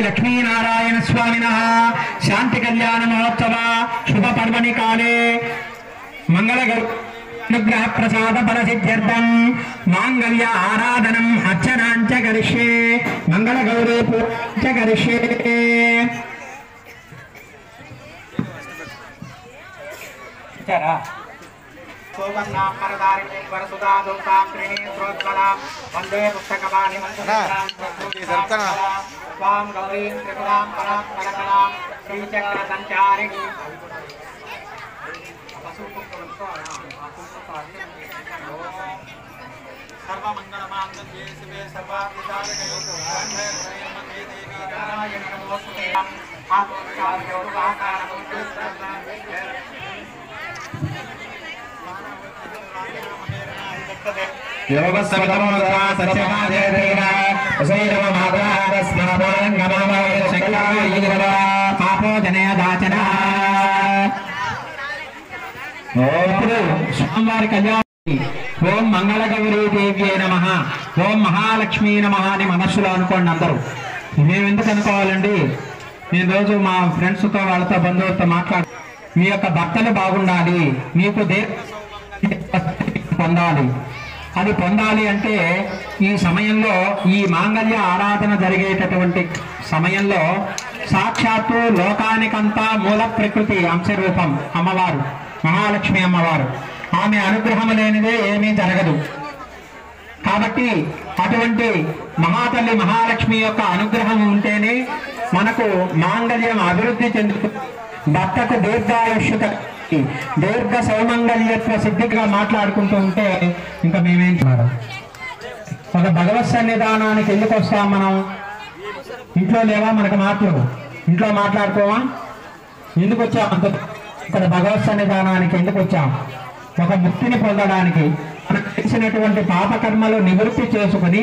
लक्ष्मीनारायण स्वामिनः शांति कल्याण महोत्सव शुभ पर्वणि काले मंगलगौर प्रसाद फल सिद्ध्यर्थं मांगल्य आराधनम अर्चनांच करिष्ये मंगलगौरी पूजांच करिष्ये चरा सोवन्ना परदारिणे वरसुदा दुर्गा त्रिणी प्रोज्वला वंदे पुस्तकवाणी मंत्रं स्वाम गौरीं त्रिपुरां परात्परकलां श्रीचक्र संचारिणी सर्वमंगलमांगल्ये शिवे सर्वार्थसाधके शरण्ये त्र्यम्बके देवी नारायणी नमोस्तुते स्वामिवारी कल्याण ओम मंगलगौरी देवी नमः ओम महालक्ष्मी नमः అని మనసులో అనుకోండి అందరూ మేము ఎందుకు అనుకోవాలండి నేను రోజు మా ఫ్రెండ్స్ తో వాళ్ళతో బంధువులతో మాట్లాడు మీ యొక్క భర్తలు బాగుండాలి మీకు పొందాలి అది పొందాలి అంటే ఈ సమయంలో ఈ మాంగళ్య ఆరాధన జరిగేటటువంటి సమయంలో సాక్షాత్తు లోకానికంతా మూల ప్రకృతి అంశరూపం అమ్మవారు మహాలక్ష్మి అమ్మవారు ఆమె అనుగ్రహం లేనిదే ఏమీ జరగదు కాబట్టి అటువంటి మహాతల్లి మహాలక్ష్మి యొక్క అనుగ్రహం ఉంటేనే మనకు మాంగళ్యం అభివృద్ధి చెందుతుంది భర్తకు దీర్ఘాయుష్యత దీర్ఘ సౌమంగళ్యత్వ సిద్ధిగా మాట్లాడుకుంటూ ఉంటే ఇంకా మేమేం చేయడం ఒక భగవత్ సన్నిధానానికి ఎందుకు వస్తాం మనం ఇంట్లో లేవా మనకు మాటలు ఇంట్లో మాట్లాడుకోవా ఎందుకు వచ్చాం అంత ఇక్కడ భగవత్ సన్నిధానానికి ఎందుకు వచ్చాం ఒక ముక్తిని పొందడానికి మనకు తెలిసినటువంటి పాపకర్మలు నివృత్తి చేసుకుని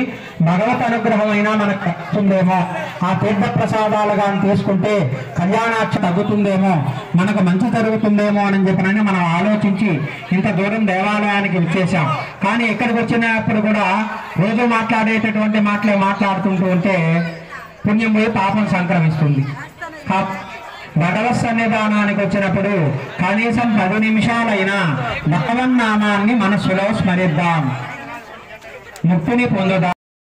భగవత్ అనుగ్రహం అయినా మనకు వస్తుందేమో ఆ తీర్థ ప్రసాదాలుగా తీసుకుంటే కళ్యాణాక్ష తగ్గుతుందేమో మనకు మంచి జరుగుతుందేమో అని చెప్పినని మనం ఆలోచించి ఇంత దూరం దేవాలయానికి వచ్చేసాం కానీ ఎక్కడికి వచ్చినప్పుడు కూడా రోజు మాట్లాడేటటువంటి మాటలే మాట్లాడుతుంటూ ఉంటే పుణ్యం పోయి పాపం సంక్రమిస్తుంది భగవత్ సన్నిధానానికి వచ్చినప్పుడు కనీసం 10 నిమిషాలైనా భగవన్నామాన్ని మనస్సులో స్మరిద్దాం ముక్తిని పొందుదాం